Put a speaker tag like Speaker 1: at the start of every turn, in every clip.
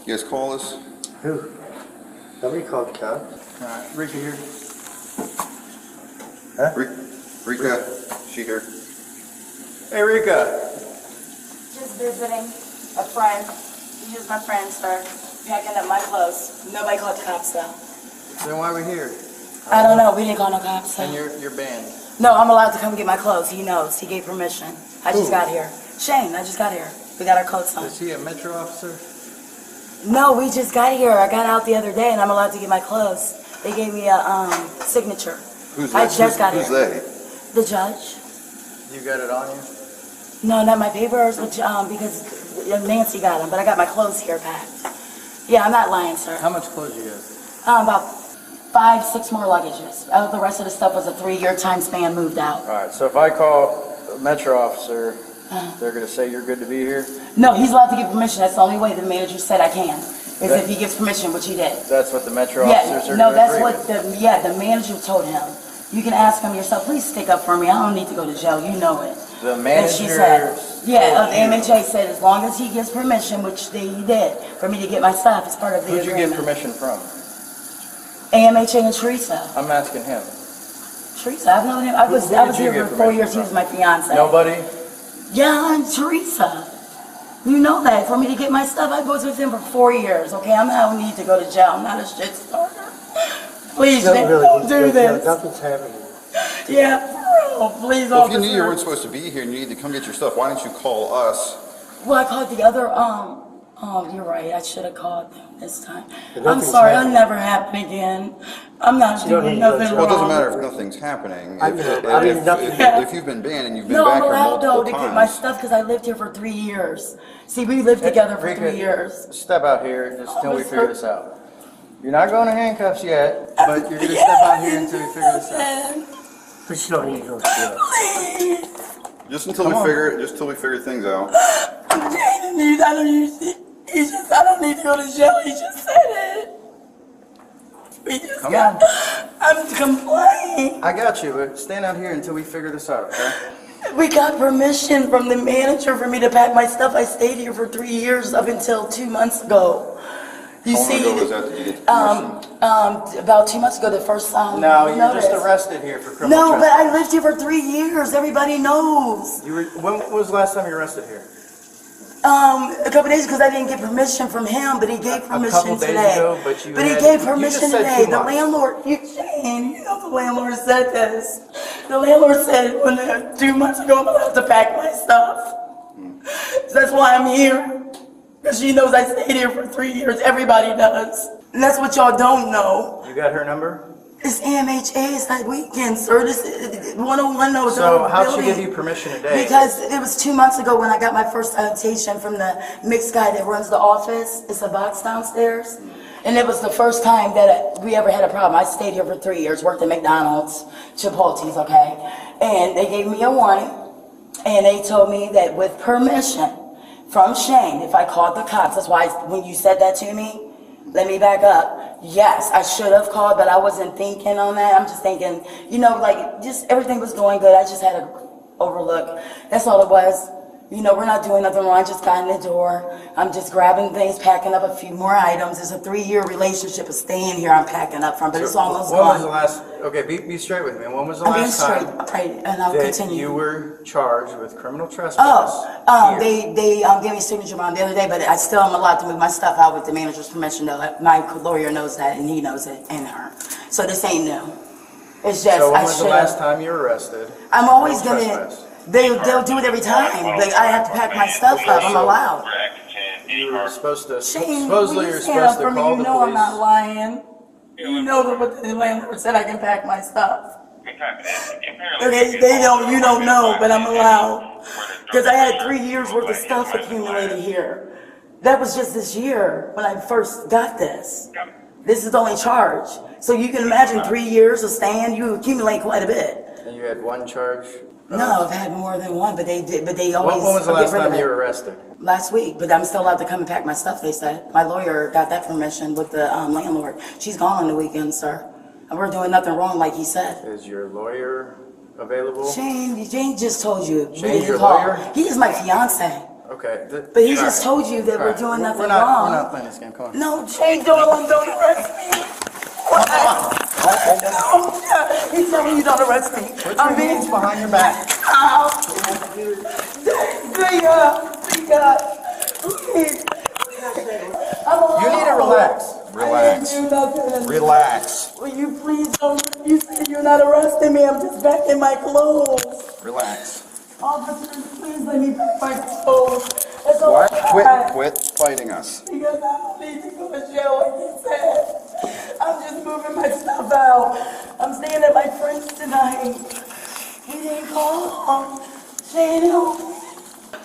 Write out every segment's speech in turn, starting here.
Speaker 1: You guys call us?
Speaker 2: Who? Nobody called the cops.
Speaker 3: Alright, Rika here.
Speaker 2: Huh?
Speaker 1: Rika, she here.
Speaker 3: Hey Rika.
Speaker 4: Just visiting a friend. He's my friend, sir. Packing up my clothes. Nobody called the cops though.
Speaker 3: Then why are we here?
Speaker 4: I don't know. We didn't call no cops.
Speaker 3: And
Speaker 4: So.
Speaker 3: you're banned.
Speaker 4: No, I'm allowed to come get my clothes. He knows. He gave permission. I just got here. Shane, I just got here. We got our coats on.
Speaker 3: Is he a Metro officer?
Speaker 4: No, we just got here. I got out the other day and I'm allowed to get my clothes. They gave me a signature.
Speaker 1: Who's
Speaker 4: I
Speaker 1: that?
Speaker 4: just got
Speaker 1: Who's
Speaker 4: here.
Speaker 1: they?
Speaker 4: The judge.
Speaker 3: You got it on you?
Speaker 4: No, not my papers, but, because Nancy got them, but I got my clothes here packed. Yeah, I'm not lying, sir.
Speaker 3: How much clothes you got?
Speaker 4: About 5, 6 more luggages. The rest of the stuff was a 3-year time span moved out.
Speaker 3: Alright, so if I call a Metro officer, they're gonna say you're good to be here?
Speaker 4: No, he's allowed to give permission. That's the only way the manager said I can. Is if he gives permission, which he did.
Speaker 3: That's what the Metro
Speaker 4: Yeah,
Speaker 3: officers are
Speaker 4: no,
Speaker 3: gonna
Speaker 4: that's
Speaker 3: agree
Speaker 4: what
Speaker 3: with.
Speaker 4: the manager told him. You can ask him yourself, please stick up for me. I don't need to go to jail, you know it.
Speaker 3: The
Speaker 4: And she said,
Speaker 3: manager.
Speaker 4: yeah, the MHA said as long as he gives permission, which he did, for me to get my stuff, it's part of the
Speaker 3: Who'd you get
Speaker 4: agreement.
Speaker 3: permission from?
Speaker 4: AMHA and Teresa.
Speaker 3: I'm asking him.
Speaker 4: Teresa, I've known him. I was
Speaker 3: did you
Speaker 4: here
Speaker 3: get
Speaker 4: for 4 years.
Speaker 3: permission
Speaker 4: He was my fiance.
Speaker 3: Nobody?
Speaker 4: Yeah, and Teresa. You know that. For me to get my stuff, I was with him for 4 years, okay? I don't need to go to jail. I'm not a shit starter. Please,
Speaker 2: Don't really
Speaker 4: don't
Speaker 2: need to
Speaker 4: do
Speaker 2: go to jail.
Speaker 4: this.
Speaker 2: Nothing's happening.
Speaker 4: Yeah, for real. Please,
Speaker 1: Well, if you knew you
Speaker 4: officer.
Speaker 1: weren't supposed to be here and you need to come get your stuff, why didn't you call us?
Speaker 4: Well, I called the other, you're right. I should have called them this time.
Speaker 2: But
Speaker 4: I'm
Speaker 2: nothing's
Speaker 4: sorry. It'll
Speaker 2: happening.
Speaker 4: never happen again. I'm not
Speaker 2: You don't
Speaker 4: doing
Speaker 2: need to go to
Speaker 4: nothing
Speaker 2: jail.
Speaker 1: Well, it doesn't
Speaker 4: wrong.
Speaker 1: matter if nothing's happening.
Speaker 2: I
Speaker 1: If,
Speaker 2: know. I mean, nothing-
Speaker 1: if you've been banned and you've been
Speaker 4: No,
Speaker 1: back
Speaker 4: I'm
Speaker 1: here
Speaker 4: allowed though
Speaker 1: multiple
Speaker 4: to get my
Speaker 1: times.
Speaker 4: stuff because I lived here for 3 years. See, we lived together for
Speaker 3: Rika,
Speaker 4: 3 years.
Speaker 3: Step out here just until we
Speaker 4: Officer.
Speaker 3: figure this out. You're not going to handcuffs yet, but you're gonna step out here until we figure this out.
Speaker 2: But you don't need to go to jail.
Speaker 4: Please.
Speaker 1: Just until
Speaker 3: Come on.
Speaker 1: we figure things out.
Speaker 4: I don't need to go to jail. He just said it. We just
Speaker 3: Come
Speaker 4: got,
Speaker 3: on.
Speaker 4: I'm complaining.
Speaker 3: I got you, but stand out here until we figure this out, okay?
Speaker 4: We got permission from the manager for me to pack my stuff. I stayed here for 3 years up until 2 months ago. You
Speaker 1: How long
Speaker 4: see,
Speaker 1: ago was that you get the permission?
Speaker 4: about 2 months ago, the first time.
Speaker 3: No, you're just
Speaker 4: notice.
Speaker 3: arrested here for criminal
Speaker 4: No, but
Speaker 3: trespass.
Speaker 4: I lived here for 3 years. Everybody knows.
Speaker 3: When was the last time you were arrested here?
Speaker 4: A couple days because I didn't get permission from him, but he gave permission
Speaker 3: couple days
Speaker 4: today.
Speaker 3: ago, but you
Speaker 4: he
Speaker 3: had-
Speaker 4: gave
Speaker 3: you
Speaker 4: permission
Speaker 3: just said
Speaker 4: today.
Speaker 3: 2
Speaker 4: The
Speaker 3: months.
Speaker 4: landlord, Shane, you know the landlord said this. The landlord said 2 months ago I'm allowed to pack my stuff. So that's why I'm here. Because she knows I stayed here for 3 years. Everybody does. And that's what y'all don't know.
Speaker 3: You got her number?
Speaker 4: It's AMHA. It's that weekend, sir. This 101 knows.
Speaker 3: So how'd she give you permission today?
Speaker 4: Because it was 2 months ago when I got my first citation from the mixed guy that runs the office. It's a box downstairs. And it was the first time that we ever had a problem. I stayed here for 3 years, worked at McDonald's, Chipotle's, okay? And they gave me a warning. And they told me that with permission from Shane, if I called the cops, that's why when you said that to me, let me back up. Yes, I should have called, but I wasn't thinking on that. I'm just thinking, just everything was going good. I just had to overlook. That's all it was. We're not doing nothing wrong. I just got in the door. I'm just grabbing things, packing up a few more items. It's a 3-year relationship of staying here. I'm packing up from, but it's almost
Speaker 3: When was the
Speaker 4: gone.
Speaker 3: last, okay, be straight with me. When was the
Speaker 4: I'm being
Speaker 3: last
Speaker 4: straight,
Speaker 3: time
Speaker 4: right, and I'll
Speaker 3: that
Speaker 4: continue.
Speaker 3: you were charged with criminal trespass?
Speaker 4: Oh,
Speaker 3: here?
Speaker 4: they gave me a signature bond the other day, but I still am allowed to move my stuff out with the manager's permission. Though my lawyer knows that, and he knows it, and her. So this ain't new. It's just
Speaker 3: So when
Speaker 4: I
Speaker 3: was the
Speaker 4: should.
Speaker 3: last time you were arrested?
Speaker 4: I'm always
Speaker 3: for
Speaker 4: gonna.
Speaker 3: trespass?
Speaker 4: They'll do it every time. I have to pack my stuff up. I'm allowed.
Speaker 3: You were supposed to,
Speaker 4: Shane,
Speaker 3: supposedly
Speaker 4: will
Speaker 3: you're
Speaker 4: you stand up
Speaker 3: supposed
Speaker 4: for
Speaker 3: to
Speaker 4: me?
Speaker 3: call
Speaker 4: You
Speaker 3: the
Speaker 4: know I'm not
Speaker 3: police.
Speaker 4: lying. You know that what the landlord said I can pack my stuff. Okay, you don't know, but I'm allowed. Because I had 3 years worth of stuff accumulated here. That was just this year when I first got this. This is the only charge. So you can imagine 3 years of staying, you accumulate quite a bit.
Speaker 3: And you had one charge?
Speaker 4: No, I've had more than one, but they always
Speaker 3: When was the
Speaker 4: get
Speaker 3: last
Speaker 4: rid of
Speaker 3: time
Speaker 4: it.
Speaker 3: you were arrested?
Speaker 4: Last week, but I'm still allowed to come and pack my stuff, they said. My lawyer got that permission with the landlord. She's gone on the weekend, sir. And we're doing nothing wrong like he said.
Speaker 3: Is your lawyer available?
Speaker 4: Shane just told you. we
Speaker 3: Shane's
Speaker 4: didn't
Speaker 3: your
Speaker 4: call.
Speaker 3: lawyer?
Speaker 4: He is my fiance.
Speaker 3: Okay.
Speaker 4: But he just told you that we're doing nothing
Speaker 3: We're not
Speaker 4: wrong.
Speaker 3: playing this game. Come on.
Speaker 4: No, Shane, don't arrest me. No, he's telling you don't arrest me.
Speaker 3: Put your hands behind your back.
Speaker 4: Ow. Please.
Speaker 3: You need to relax.
Speaker 1: Relax.
Speaker 4: I didn't do nothing.
Speaker 1: Relax.
Speaker 4: Will you please don't? You said you're not arresting me. I'm just back in my clothes.
Speaker 1: Relax.
Speaker 4: Officers, please let me back my clothes. That's all I
Speaker 1: Quit
Speaker 4: got.
Speaker 1: quit fighting us.
Speaker 4: Because I don't need to go to jail like you said. I'm just moving my stuff out. I'm staying at my friend's tonight. He didn't call. Shane, help me.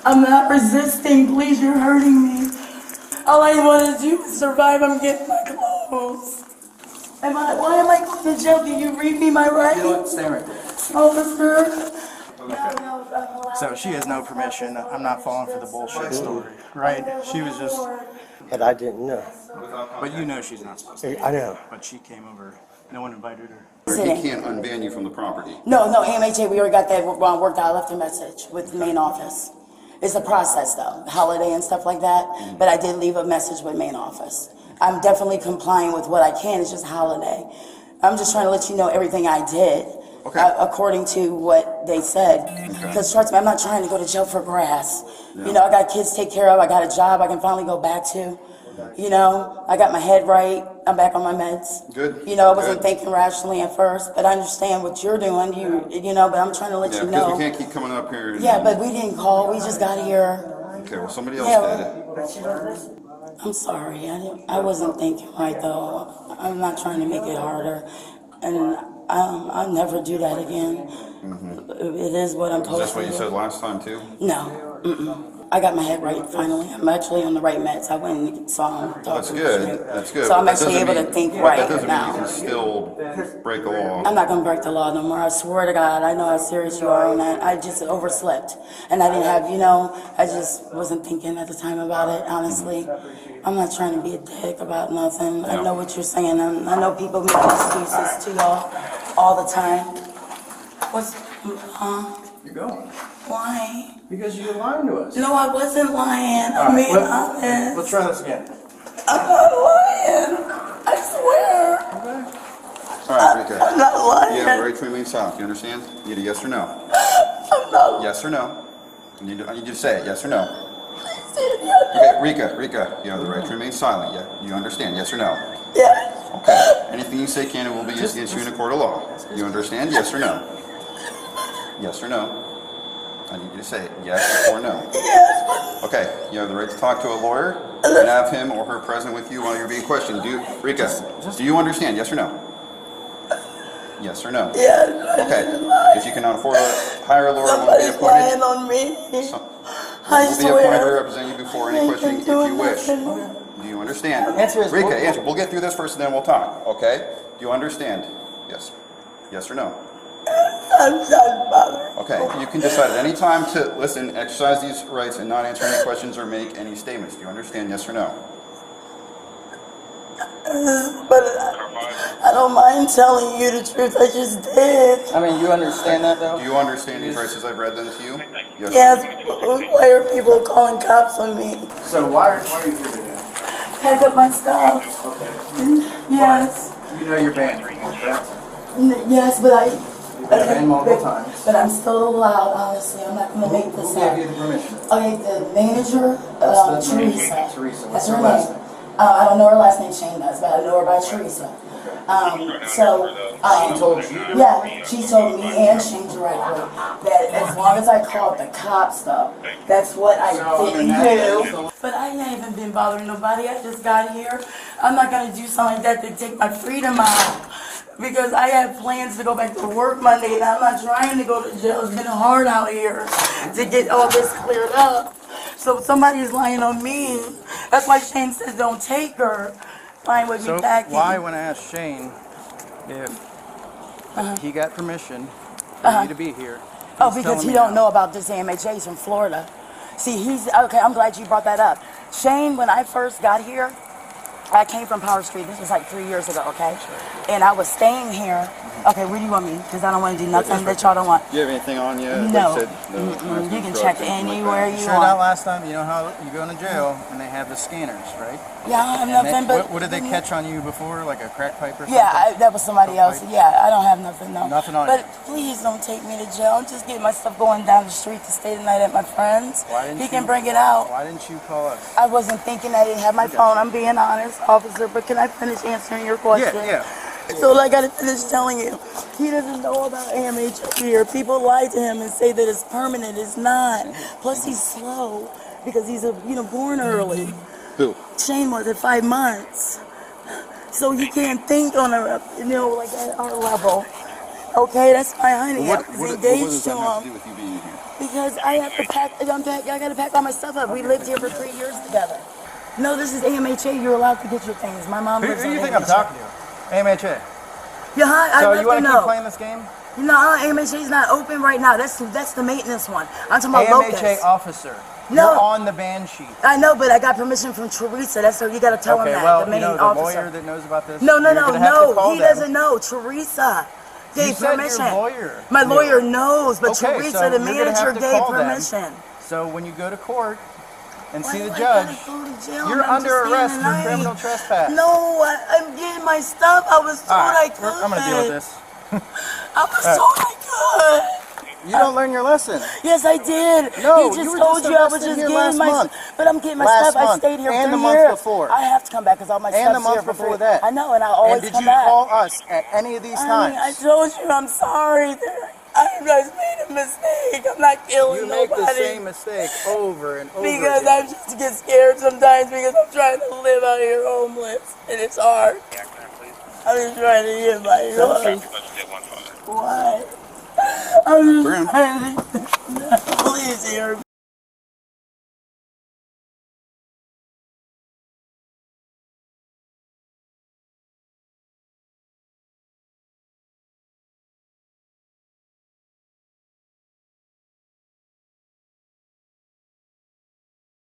Speaker 4: I'm not resisting. Please, you're hurting me. All I want to do is survive. I'm getting my clothes. Why am I going to jail? Can you read me my rights?
Speaker 3: You know what? Stay right there.
Speaker 4: Officer.
Speaker 3: So she has no permission. I'm not falling for the bullshit story, right? She was just,
Speaker 2: And I didn't know.
Speaker 3: but you know she's not supposed to.
Speaker 2: I know.
Speaker 3: But she came over. No one invited her.
Speaker 1: He can't unban you from the property.
Speaker 4: No, AMHA, we already got that worked out. I left a message with the main office. It's a process though, holiday and stuff like that, but I did leave a message with main office. I'm definitely complying with what I can, it's just holiday. I'm just trying to let you know everything I did, according to what they said. Because trust me, I'm not trying to go to jail for grass. You know, I got kids to take care of, I got a job I can finally go back to. You know, I got my head right, I'm back on my meds.
Speaker 1: Good.
Speaker 4: You know, I wasn't thinking rationally at first, but I understand what you're doing, you know, but I'm trying to let
Speaker 1: Yeah,
Speaker 4: you
Speaker 1: because
Speaker 4: know.
Speaker 1: we can't keep coming up here. And,
Speaker 4: Yeah, but we didn't call, we just got here.
Speaker 1: Okay, well, somebody else did it.
Speaker 4: I'm sorry, I wasn't thinking right though. I'm not trying to make it harder, and I'll never do that again. It is what I'm
Speaker 1: Is
Speaker 4: supposed
Speaker 1: this
Speaker 4: to
Speaker 1: what you
Speaker 4: do.
Speaker 1: said last time, too?
Speaker 4: No, I got my head right finally. I'm actually on the right meds. I went and saw him.
Speaker 1: That's good. That's good.
Speaker 4: So I'm
Speaker 1: But that
Speaker 4: actually
Speaker 1: doesn't
Speaker 4: able to
Speaker 1: mean-
Speaker 4: think
Speaker 1: but
Speaker 4: right
Speaker 1: that doesn't mean you
Speaker 4: now.
Speaker 1: can still break the law.
Speaker 4: I'm not gonna break the law no more. I swear to God, I know how serious you are on that. I just overslept, and I didn't have, you know, I just wasn't thinking at the time about it. Honestly, I'm not trying to be a dick about nothing. I know what you're saying. I know people make excuses to y'all all the time. What's,
Speaker 3: You're going.
Speaker 4: why?
Speaker 3: Because you're lying to us.
Speaker 4: No, I wasn't lying. I'm being honest.
Speaker 3: Let's try this again.
Speaker 4: I'm not lying. I swear.
Speaker 1: All right, Rika.
Speaker 4: I'm not lying.
Speaker 1: You have a right to remain silent. You understand? You need a yes or no.
Speaker 4: I'm not
Speaker 1: Yes or no. I need you to say it. Yes or no.
Speaker 4: lying.
Speaker 1: Okay, Rika, you have the right to remain silent. Yeah, you understand? Yes or no.
Speaker 4: Yeah.
Speaker 1: Okay. Anything you say can and will be used against you in a court of law. You understand? Yes or no. Yes or no. I need you to say it. Yes or no.
Speaker 4: Yes.
Speaker 1: Okay. You have the right to talk to a lawyer and have him or her present with you while you're being questioned. Rika, do you understand? Yes or no. Yes or no.
Speaker 4: Yes.
Speaker 1: Okay. If you cannot afford to hire a lawyer, will be
Speaker 4: Somebody's lying
Speaker 1: appointed.
Speaker 4: on me. I
Speaker 1: Will be appointed to
Speaker 4: swear.
Speaker 1: represent you before any questioning if you wish. Do you understand?
Speaker 3: Answer is-
Speaker 1: Rika, answer. We'll get through this first and then we'll talk. Okay? Do you understand? Yes. Yes or no?
Speaker 4: I'm not bothered.
Speaker 1: Okay. You can decide at any time to listen, exercise these rights, and not answer any questions or make any statements. Do you understand? Yes or no?
Speaker 4: But I don't mind telling you the truth. I just did.
Speaker 3: I mean, you understand that though?
Speaker 1: Do you understand these rights as I've read them to you? Yes.
Speaker 4: Yes. Why are people calling cops on me?
Speaker 3: So why are you here today?
Speaker 4: Pack up my stuff. Yes.
Speaker 3: You know you're banned, correct?
Speaker 4: Yes, but
Speaker 3: You've been banned multiple times.
Speaker 4: But I'm still allowed, honestly. I'm not going to make
Speaker 3: Who
Speaker 4: this
Speaker 3: gave
Speaker 4: up.
Speaker 3: you the permission?
Speaker 4: Okay, the manager,
Speaker 3: What's the name?
Speaker 4: Teresa.
Speaker 3: Teresa.
Speaker 4: That's
Speaker 3: What's
Speaker 4: her
Speaker 3: her last
Speaker 4: name.
Speaker 3: name?
Speaker 4: I don't know her last name, Shane does, but I know her by Teresa.
Speaker 3: She told you to
Speaker 4: Yeah, she told me and Shane directly that as long as I called the cops though, that's what I didn't do. But I ain't even been bothering nobody. I just got here. I'm not gonna do something like that to take my freedom out. Because I have plans to go back to work Monday and I'm not trying to go to jail. It's been hard out here to get all this cleared up. So somebody's lying on me. That's why Shane says don't take her. Fine with
Speaker 3: So
Speaker 4: me packing.
Speaker 3: why, when I asked Shane if he got permission for you to be here?
Speaker 4: Oh,
Speaker 3: he's
Speaker 4: because
Speaker 3: telling
Speaker 4: he
Speaker 3: me
Speaker 4: don't
Speaker 3: no.
Speaker 4: know about this AMHA. He's from Florida. See, okay, I'm glad you brought that up. Shane, when I first got here, I came from Power Street. This was like 3 years ago, okay? And I was staying here Okay, where do you want me? Because I don't want to do nothing that y'all don't want.
Speaker 1: Do you have anything on you?
Speaker 4: No.
Speaker 1: Like you said, no,
Speaker 4: You can
Speaker 1: drugs,
Speaker 4: check
Speaker 1: anything like
Speaker 4: anywhere
Speaker 1: that?
Speaker 4: you
Speaker 3: Sure, that
Speaker 4: want.
Speaker 3: last time, you know how you go into jail and they have the scanners, right?
Speaker 4: Yeah, I have
Speaker 3: And
Speaker 4: nothing but.
Speaker 3: what did they catch on you before, like a crack pipe or something?
Speaker 4: Yeah, that was somebody else.
Speaker 3: Pipe?
Speaker 4: Yeah, I don't have nothing, no.
Speaker 3: Nothing on
Speaker 4: But
Speaker 3: you.
Speaker 4: please don't take me to jail. I'm just getting my stuff going down the street to stay the night at my friend's.
Speaker 3: Why didn't
Speaker 4: He
Speaker 3: you-
Speaker 4: can bring it out.
Speaker 3: Why didn't you call us?
Speaker 4: I wasn't thinking, I didn't have my phone. I'm being honest, officer, but can I finish answering your question?
Speaker 3: Yeah.
Speaker 4: So I gotta finish telling you, he doesn't know about AMH here. People lie to him and say that it's permanent. It's not. Plus he's slow because he's born early.
Speaker 1: Who?
Speaker 4: Shane was at 5 months. So he can't think on a, like at our level. Okay, that's my honey. I was
Speaker 1: What
Speaker 4: engaged
Speaker 1: does
Speaker 4: to
Speaker 1: that have to do
Speaker 4: him
Speaker 1: with you being here?
Speaker 4: because I have to pack, I gotta pack all my stuff up. We lived here for 3 years together. No, this is AMHA. You're allowed to get your things. My mom
Speaker 3: Who
Speaker 4: lives
Speaker 3: do
Speaker 4: on
Speaker 3: you think I'm
Speaker 4: AMHA.
Speaker 3: talking to? AMHA.
Speaker 4: Yeah, hi,
Speaker 3: So
Speaker 4: I
Speaker 3: you want to
Speaker 4: know.
Speaker 3: keep playing this game?
Speaker 4: No, AMHA is not open right now. That's the maintenance one. I'm talking about
Speaker 3: AMHA
Speaker 4: Locust.
Speaker 3: officer.
Speaker 4: No.
Speaker 3: You're on the ban sheet.
Speaker 4: I know, but I got permission from Teresa. That's what you got to tell him
Speaker 3: Okay,
Speaker 4: that.
Speaker 3: well,
Speaker 4: the main
Speaker 3: the
Speaker 4: officer.
Speaker 3: lawyer that knows about this.
Speaker 4: No,
Speaker 3: you're gonna have to call
Speaker 4: he
Speaker 3: them.
Speaker 4: doesn't know. Teresa gave
Speaker 3: You said
Speaker 4: permission.
Speaker 3: your lawyer
Speaker 4: My
Speaker 3: knew.
Speaker 4: lawyer knows, but
Speaker 3: Okay,
Speaker 4: Teresa,
Speaker 3: so
Speaker 4: the
Speaker 3: you're gonna
Speaker 4: manager,
Speaker 3: have to
Speaker 4: gave
Speaker 3: call them.
Speaker 4: permission.
Speaker 3: So when you go to court and see
Speaker 4: Why
Speaker 3: the
Speaker 4: do I
Speaker 3: judge,
Speaker 4: gotta go to jail?
Speaker 3: you're
Speaker 4: I'm
Speaker 3: under
Speaker 4: just staying
Speaker 3: arrest
Speaker 4: the
Speaker 3: for
Speaker 4: night.
Speaker 3: criminal trespass.
Speaker 4: No, I'm getting my stuff. I was told
Speaker 3: All
Speaker 4: I
Speaker 3: right,
Speaker 4: could.
Speaker 3: I'm gonna deal with this.
Speaker 4: I was told I could.
Speaker 3: You don't learn your lesson.
Speaker 4: Yes, I did.
Speaker 3: No,
Speaker 4: he
Speaker 3: you
Speaker 4: just
Speaker 3: were
Speaker 4: told
Speaker 3: just
Speaker 4: you I was
Speaker 3: arrested
Speaker 4: just
Speaker 3: here
Speaker 4: getting
Speaker 3: last
Speaker 4: my
Speaker 3: month.
Speaker 4: but I'm getting my
Speaker 3: Last
Speaker 4: stuff. I
Speaker 3: month,
Speaker 4: stayed here
Speaker 3: and
Speaker 4: 3
Speaker 3: the month
Speaker 4: years.
Speaker 3: before.
Speaker 4: I have to come back because all my
Speaker 3: And the
Speaker 4: stuff's
Speaker 3: month
Speaker 4: here for
Speaker 3: before
Speaker 4: 3.
Speaker 3: that.
Speaker 4: I know, and I always
Speaker 3: And did
Speaker 4: come
Speaker 3: you
Speaker 4: back.
Speaker 3: call us at any of these
Speaker 4: Honey, I
Speaker 3: times?
Speaker 4: told you I'm sorry. I just made a mistake. I'm not killing
Speaker 3: You make
Speaker 4: nobody.
Speaker 3: the same mistake over and over
Speaker 4: Because
Speaker 3: again.
Speaker 4: I just get scared sometimes because I'm trying to live out here homeless and it's hard. I'm just trying to get my life. Why? I'm just trying to please hear me.